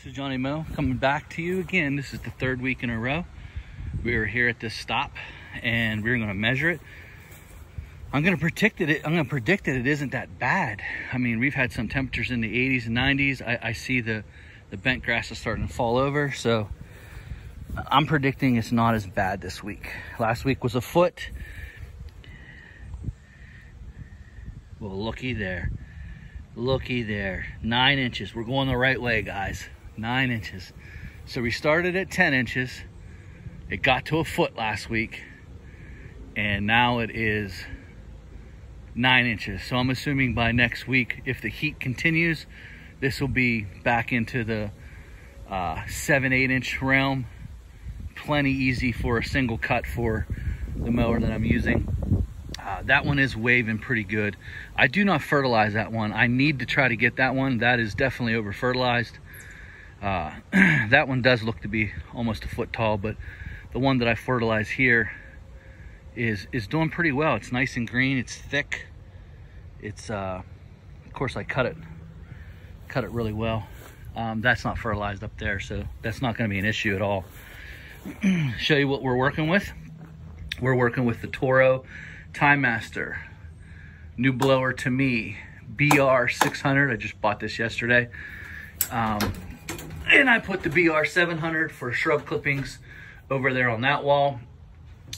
This is Johnny Mow coming back to you again. This is the third week in a row. We are here at this stop and we're going to measure it. I'm going to predict that it isn't that bad. I mean, we've had some temperatures in the 80s and 90s. I see the bent grass is starting to fall over, so I'm predicting it's not as bad this week. Last week was a foot. Well, looky there. Looky there. 9 inches. We're going the right way, guys. 9 inches. So we started at 10 inches. It got to a foot last week. And now it is 9 inches. So I'm assuming by next week, if the heat continues, this will be back into the 7-8 inch realm. Plenty easy for a single cut for the mower that I'm using. That one is waving pretty good. I do not fertilize that one. I need to try to get that one. That is definitely over fertilized. That one does look to be almost a foot tall, but the one that I fertilize here is doing pretty well. It's nice and green. It's thick. It's of course I cut it really well. That's not fertilized up there, so that's not going to be an issue at all. Show you what we're working with. We're working with the Toro Time Master, new blower to me, BR600. I just bought this yesterday. And I put the BR700 for shrub clippings over there on that wall.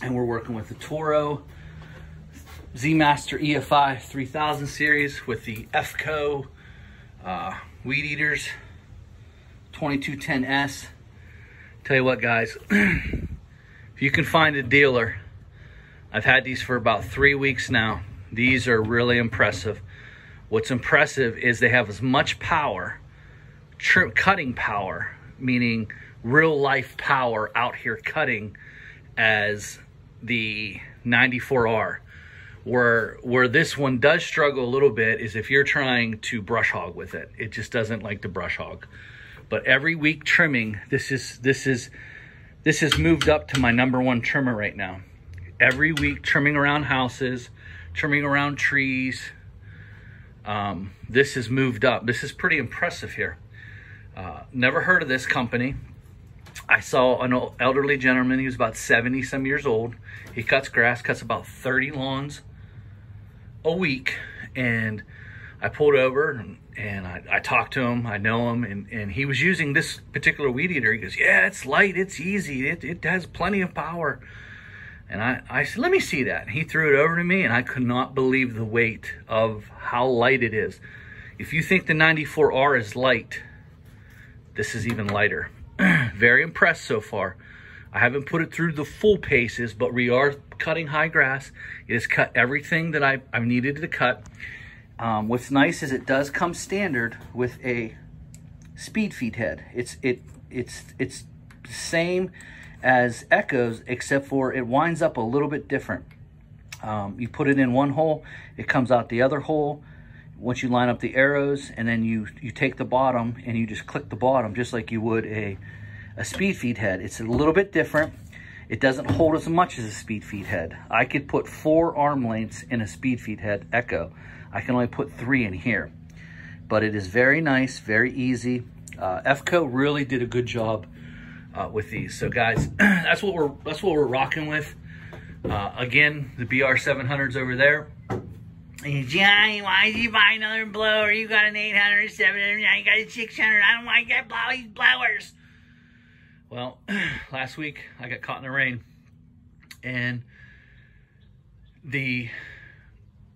And we're working with the Toro Z Master EFI 3000 series with the FCO weed eaters 2210S. Tell you what, guys, if you can find a dealer, I've had these for about 3 weeks now. These are really impressive. What's impressive is they have as much power, cutting power, meaning real life power out here cutting, as the 94R. Where this one does struggle a little bit is if you're trying to brush hog with it. It just doesn't like to brush hog. But every week trimming, this has moved up to my #1 trimmer right now. Every week trimming around houses, trimming around trees. This has moved up. This is pretty impressive here. Never heard of this company. I saw an elderly gentleman. He was about 70 some years old. He cuts grass, cuts about 30 lawns a week. And I pulled over and I talked to him. I know him. And he was using this particular weed eater. He goes, yeah, it's light. It's easy. It has plenty of power. And I said, let me see that. And he threw it over to me, and I could not believe the weight of how light it is. If you think the 94R is light, this is even lighter. Very impressed so far. I haven't put it through the full paces, but we are cutting high grass. It has cut everything that I've needed to cut. What's nice is it does come standard with a speed feed head. It's the same as Echo's, except for it winds up a little bit different. You put it in one hole, it comes out the other hole once you line up the arrows, and then you take the bottom and you just click the bottom just like you would a speed feed head. It's a little bit different. It doesn't hold as much as a speed feed head. I could put 4 arm lengths in a speed feed head Echo. I can only put 3 in here, but it is very nice, very easy. FCO really did a good job with these. So guys, that's what we're rocking with. Again, the BR700's over there. And Johnny, why did you buy another blower? You got an 800, 700, now you got a 600. I don't want to get these blowers. Well, last week I got caught in the rain, and the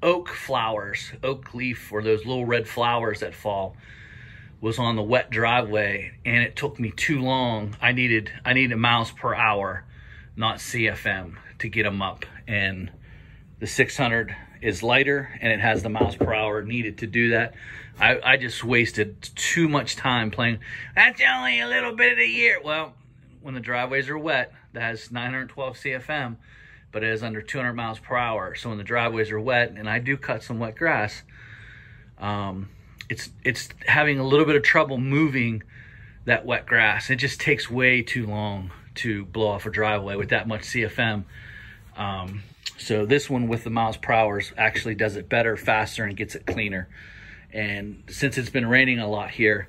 oak flowers, oak leaf, or those little red flowers that fall, was on the wet driveway, and it took me too long. I needed miles per hour, not CFM, to get them up. And the 600 is lighter, and it has the miles per hour needed to do that. I just wasted too much time playing. That's only a little bit of the year. Well, when the driveways are wet, that has 912 CFM, but it is under 200 miles per hour. So when the driveways are wet, and I do cut some wet grass, it's having a little bit of trouble moving that wet grass. It just takes way too long to blow off a driveway with that much CFM. So this one with the miles per hour actually does it better, faster, and gets it cleaner. And since it's been raining a lot here,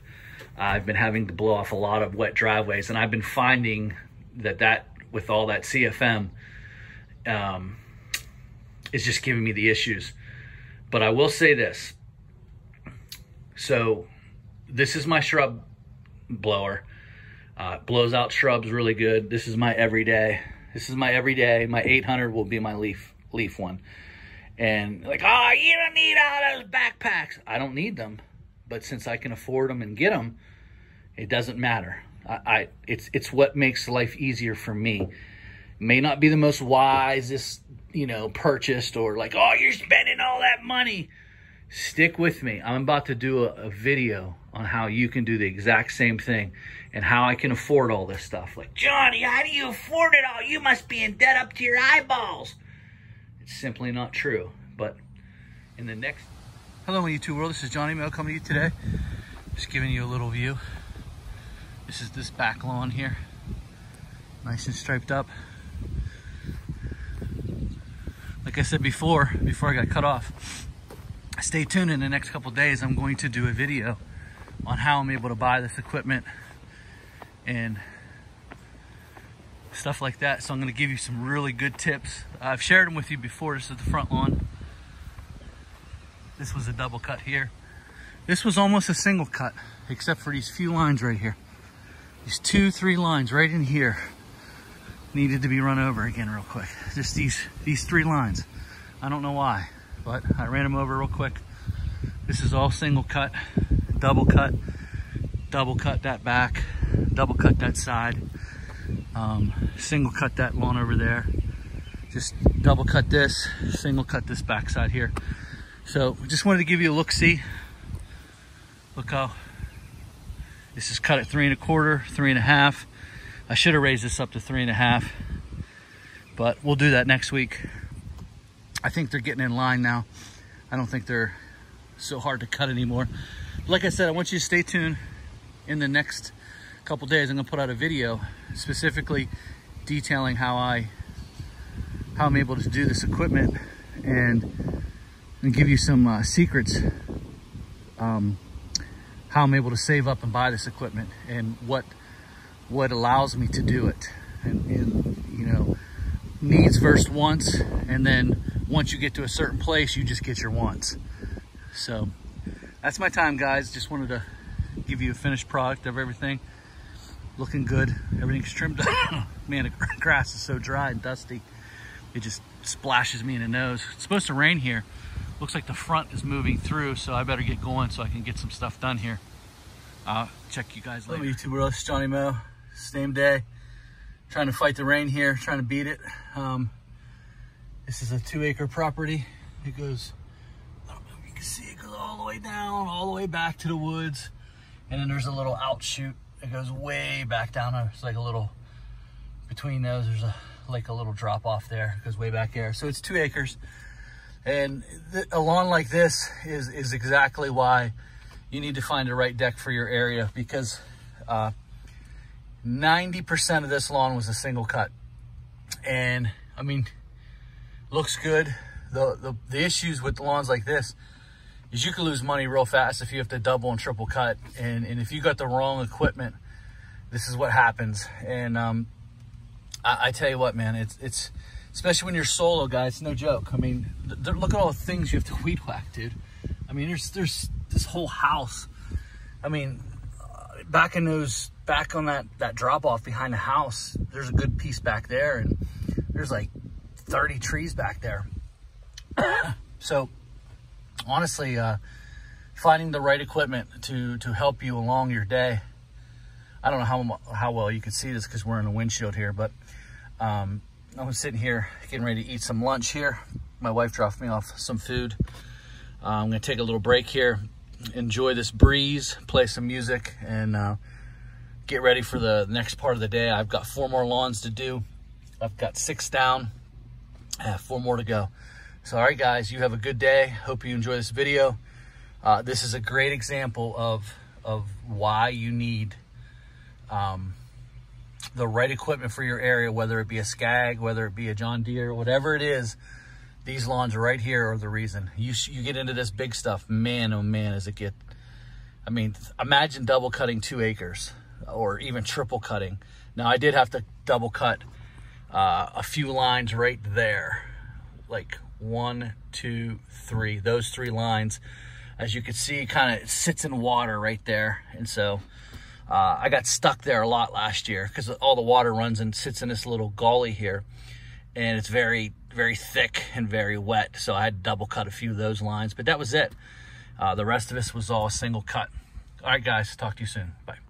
I've been having to blow off a lot of wet driveways, and I've been finding that with all that CFM is just giving me the issues. But I will say this. So this is my shrub blower. Blows out shrubs really good. This is my everyday. My 800 will be my leaf one. And like, oh, you don't need all those backpacks. I don't need them. But since I can afford them and get them, it doesn't matter. It's what makes life easier for me. May not be the most wisest, purchased, or like, oh, you're spending all that money. Stick with me. I'm about to do a video on how you can do the exact same thing and how I can afford all this stuff. Like, Johnny, how do you afford it all? You must be in debt up to your eyeballs. It's simply not true. But in the next... Hello, YouTube world. This is Johnny Mo coming to you today. Just giving you a little view. This is this back lawn here. Nice and striped up. Like I said before I got cut off, stay tuned. In the next couple days, I'm going to do a video on how I'm able to buy this equipment and stuff like that. So I'm going to give you some really good tips. I've shared them with you before. This is the front lawn. This was a double cut here. This was almost a single cut, except for these few lines right here. These 2-3 lines right in here needed to be run over again real quick. Just these 3 lines. I don't know why, but I ran them over real quick. This is all single cut, double cut that back, double cut that side, single cut that lawn over there, just double cut this, single cut this back side here. So just wanted to give you a look-see. Look how this is cut at 3 1/4, 3 1/2. I should have raised this up to 3 1/2, but we'll do that next week. I think they're getting in line now. I don't think they're so hard to cut anymore. Like I said, I want you to stay tuned. In the next couple days, I'm gonna put out a video specifically detailing how I'm able to do this equipment and give you some secrets, how I'm able to save up and buy this equipment and what allows me to do it, and needs versus wants, and then once you get to a certain place, you just get your wants. So that's my time, guys. Just wanted to give you a finished product of everything. Looking good. Everything's trimmed up. Man, the grass is so dry and dusty. It just splashes me in the nose. It's supposed to rain here. Looks like the front is moving through, so I better get going so I can get some stuff done here. I'll check you guys later. Hello, YouTube world. It's Johnny Mo. Same day. Trying to fight the rain here. Trying to beat it. This is a 2-acre property. It goes, I don't know if you can see, it goes all the way down, all the way back to the woods. And then there's a little outshoot. It goes way back down. It's like a little, between those, there's a little drop off there. It goes way back there. So it's 2 acres. And a lawn like this is exactly why you need to find the right deck for your area, because 90% of this lawn was a single cut. And I mean, looks good. The issues with lawns like this is you can lose money real fast if you have to double and triple cut. And if you got the wrong equipment, this is what happens. And I tell you what, man, it's especially when you're solo, guys, it's no joke. I mean, look at all the things you have to weed whack, dude. I mean, there's this whole house. I mean, back on that drop off behind the house, there's a good piece back there, and there's like 30 trees back there. So honestly, finding the right equipment to help you along your day. I don't know how well you can see this because we're in a windshield here, but I'm sitting here getting ready to eat some lunch here. My wife dropped me off some food. I'm gonna take a little break here, enjoy this breeze, play some music, and get ready for the next part of the day. I've got 4 more lawns to do. I've got 6 down. I have 4 more to go. So, all right, guys, you have a good day. Hope you enjoy this video. This is a great example of why you need the right equipment for your area, whether it be a Skag, whether it be a John Deere, whatever it is. These lawns right here are the reason. You get into this big stuff, man, oh man, does it get I mean, imagine double cutting 2 acres or even triple cutting. Now, I did have to double cut a few lines right there, like 1, 2, 3. Those 3 lines, as you can see, kind of sits in water right there. And so I got stuck there a lot last year because all the water runs and sits in this little gully here. And it's very, very thick and very wet. So I had to double cut a few of those lines, but that was it. The rest of this was all a single cut. All right, guys, talk to you soon. Bye.